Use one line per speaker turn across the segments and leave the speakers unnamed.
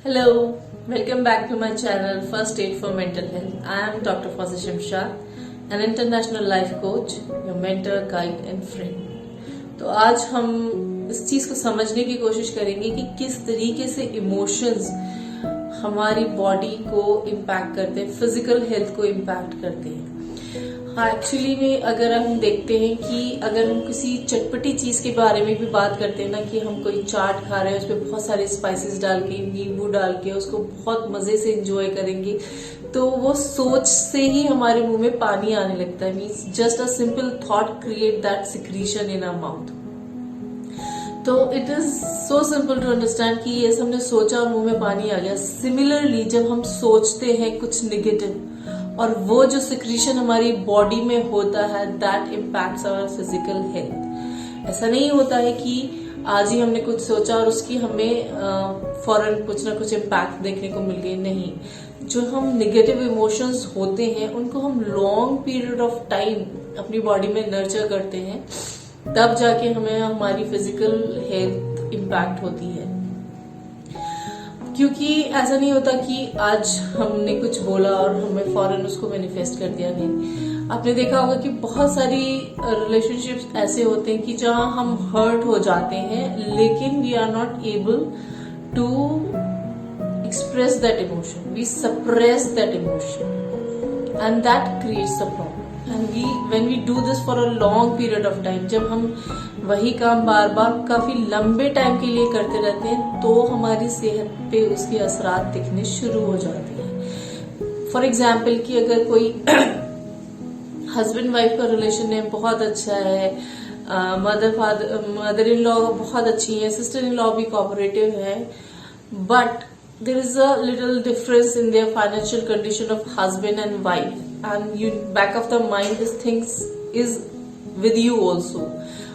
Hello, welcome back to my channel First Aid for Mental Health. I am Dr. Fawzi Shamshad, an international life coach, your mentor, guide and friend. तो आज हम इस चीज को समझने की कोशिश करेंगे कि किस तरीके से इमोशंस हमारी बॉडी को इम्पैक्ट करते हैं, फिजिकल हेल्थ को इम्पैक्ट करते हैं। हाँ, एक्चुअली में अगर हम देखते हैं कि अगर हम किसी चटपटी चीज के बारे में भी बात करते हैं ना, कि हम कोई चाट खा रहे हैं, उसपे बहुत सारे स्पाइसेस डाल के, नींबू डाल के उसको बहुत मजे से एंजॉय करेंगे, तो वो सोच से ही हमारे मुंह में पानी आने लगता है। Means just a simple thought create that secretion in our mouth. तो it is so simple to understand कि ये हमने सोचा और मुंह में पानी आ गया। सिमिलरली जब हम सोचते हैं कुछ निगेटिव, और वो जो सिक्रीशन हमारी बॉडी में होता है, that impacts our physical health. ऐसा नहीं होता है कि आज ही हमने कुछ सोचा और उसकी हमें फौरन कुछ ना कुछ इम्पैक्ट देखने को मिल गए। नहीं, जो हम निगेटिव इमोशंस होते हैं उनको हम लॉन्ग पीरियड ऑफ टाइम अपनी बॉडी में नर्चर करते हैं, तब जाके हमें हमारी फिजिकल हेल्थ इम्पैक्ट होती है। क्योंकि ऐसा नहीं होता कि आज हमने कुछ बोला और हमें फौरन उसको मैनिफेस्ट कर दिया। नहीं, आपने देखा होगा कि बहुत सारी रिलेशनशिप्स ऐसे होते हैं कि जहां हम हर्ट हो जाते हैं, लेकिन we are not able to express that emotion, we suppress that emotion and that creates the problem. And when we do this for a long period of time, जब हम वही काम बार बार काफी लंबे टाइम के लिए करते रहते हैं, तो हमारी सेहत पे उसके असरात दिखने शुरू हो जाते हैं। फॉर एग्जाम्पल कि अगर कोई हस्बैंड वाइफ का रिलेशन है, बहुत अच्छा है, मदर इन लॉ बहुत अच्छी है, सिस्टर इन लॉ भी कोऑपरेटिव है, but there is a little difference in their financial condition of husband and wife, and you back of the mind this things is with you also.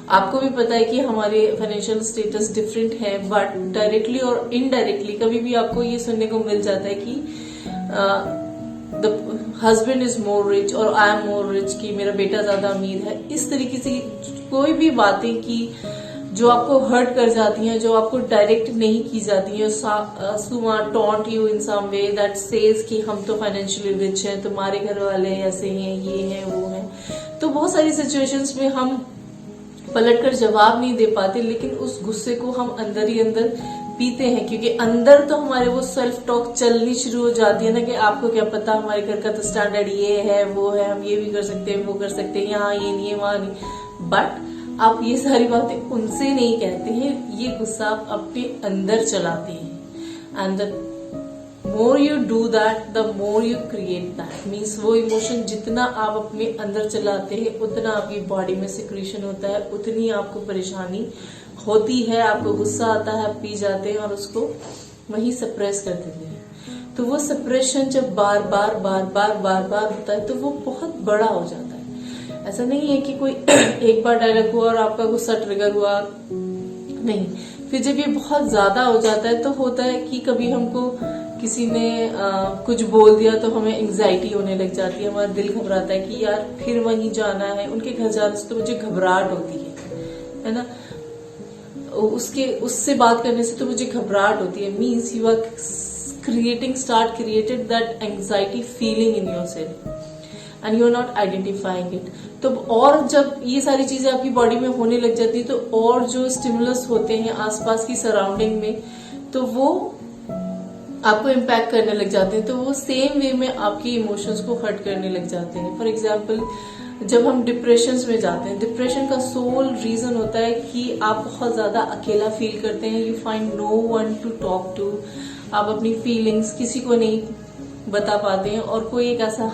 आपको भी पता है कि हमारे फाइनेंशियल स्टेटस डिफरेंट है, but directly और indirectly कभी भी आपको ये सुनने को मिल जाता है कि the husband is more rich और आई एम मोर रिच, कि मेरा बेटा ज्यादा अमीर है। इस तरीके से कोई भी बातें की जो आपको हर्ट कर जाती हैं, जो आपको डायरेक्ट नहीं की जाती हैं, taunt you in some way that says कि हम तो फाइनेंशियली रिच हैं, तुम्हारे घर वाले ऐसे हैं, ये हैं, वो हैं। तो बहुत सारी सिचुएशंस में हम पलटकर जवाब नहीं दे पाते, लेकिन उस गुस्से को हम अंदर ही अंदर पीते हैं, क्योंकि अंदर तो हमारे वो सेल्फ टॉक चलनी शुरू हो जाती है ना, कि आपको क्या पता, हमारे घर का तो स्टैंडर्ड ये है, वो है, हम ये भी कर सकते हैं, वो कर सकते हैं, यहाँ ये नहीं है, वहां नहीं। बट आप ये सारी बातें उनसे नहीं कहते हैं, ये गुस्सा आप अपने अंदर चलाते हैं। And the more you do that, the more you create that. Means वो इमोशन जितना आप अपने अंदर चलाते हैं, उतना आपकी बॉडी में सिक्रीशन होता है, उतनी आपको परेशानी होती है, आपको गुस्सा आता है, आप पी जाते हैं और उसको वहीं सप्रेस कर देते हैं। तो वो सप्रेशन जब बार बार बार बार बार बार होता है, तो वो बहुत बड़ा हो जाता है। ऐसा नहीं है कि कोई एक बार डायलॉग हुआ और आपका गुस्सा ट्रिगर हुआ, नहीं। फिर जब ये बहुत ज्यादा हो जाता है, तो होता है कि कभी हमको किसी ने कुछ बोल दिया तो हमें एंग्जाइटी होने लग जाती है, हमारा दिल घबराता है कि यार फिर वहीं जाना है, उनके घर जाने से तो मुझे घबराहट होती है ना, उससे बात करने से तो मुझे घबराहट होती है। Means you are created that anxiety feeling in yourself and you are not identifying it. तो और जब ये सारी चीजें आपकी बॉडी में होने लग जाती है, तो और जो स्टिमुलस होते हैं आसपास की सराउंडिंग में, तो वो आपको इम्पैक्ट करने लग जाते हैं, तो वो सेम वे में आपकी इमोशंस को हर्ट करने लग जाते हैं। फॉर एग्जाम्पल, जब हम डिप्रेशन में जाते हैं, डिप्रेशन का सोल रीजन होता है कि आप बहुत ज्यादा अकेला फील करते हैं, you find no one to talk to, आप अपनी फीलिंग्स किसी को नहीं बता पाते हैं, और कोई एक ऐसा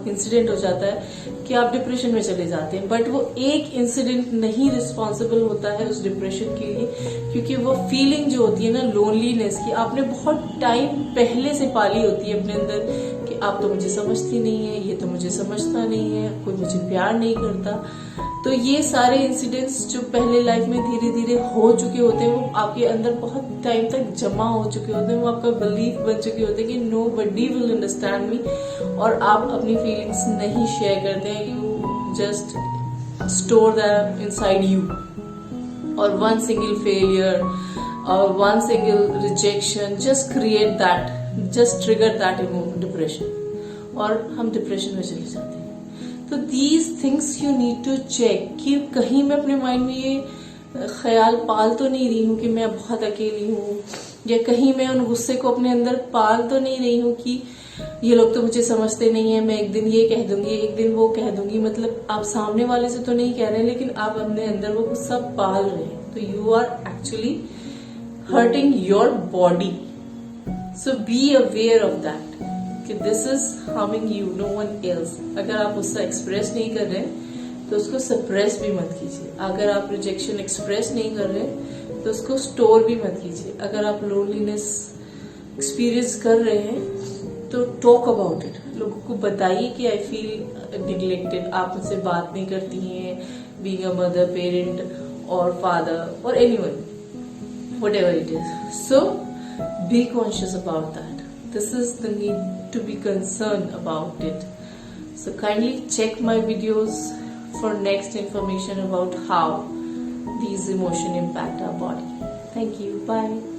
इंसिडेंट हो जाता है कि आप डिप्रेशन में चले जाते हैं। बट वो एक इंसिडेंट नहीं रिस्पॉन्सिबल होता है उस डिप्रेशन के लिए, क्योंकि वो फीलिंग जो होती है ना, लोनलीनेस की, आपने बहुत टाइम पहले से पाली होती है अपने अंदर, कि आप तो मुझे समझती नहीं है, ये तो मुझे समझता नहीं है, कोई मुझे प्यार नहीं करता। तो ये सारे इंसिडेंट्स जो पहले लाइफ में धीरे धीरे हो चुके होते हैं, वो आपके अंदर बहुत टाइम तक जमा हो चुके होते हैं, वो आपका बिलीफ बन चुके होते हैं कि nobody will understand me, और आप अपनी फीलिंग्स नहीं शेयर करते हैं, you just store them inside you. और one single failure, or one single rejection just create that, just trigger that depression, और हम डिप्रेशन में चले जाते हैं. तो these things you need to check कि कहीं मैं अपने माइंड में ये ख्याल पाल तो नहीं रही हूँ कि मैं बहुत अकेली हूँ, या कहीं मैं उन गुस्से को अपने अंदर पाल तो नहीं रही हूँ कि ये लोग तो मुझे समझते नहीं है, मैं एक दिन ये कह दूंगी, एक दिन वो कह दूंगी. मतलब आप सामने वाले से तो नहीं कह रहे, लेकिन आप अपने अंदर वो गुस्सा पाल रहे हैं. तो you are actually hurting your body. So be aware of that कि this is harming you, no one else. अगर आप गुस्सा एक्सप्रेस नहीं कर रहे तो उसको सप्रेस भी मत कीजिए. अगर आप रिजेक्शन एक्सप्रेस नहीं कर रहे तो उसको स्टोर भी मत कीजिए. अगर आप लोनलीनेस एक्सपीरियंस कर रहे हैं तो टॉक अबाउट इट. लोगों को बताइए कि आई फील निग्लेक्टेड, आप मुझसे बात नहीं करती हैं, बीइंग अ मदर, पेरेंट और फादर और anyone, whatever it is. So be conscious about that. This is the need to be concern about it. So kindly check my videos for next information about how these emotions impact our body. Thank you. Bye.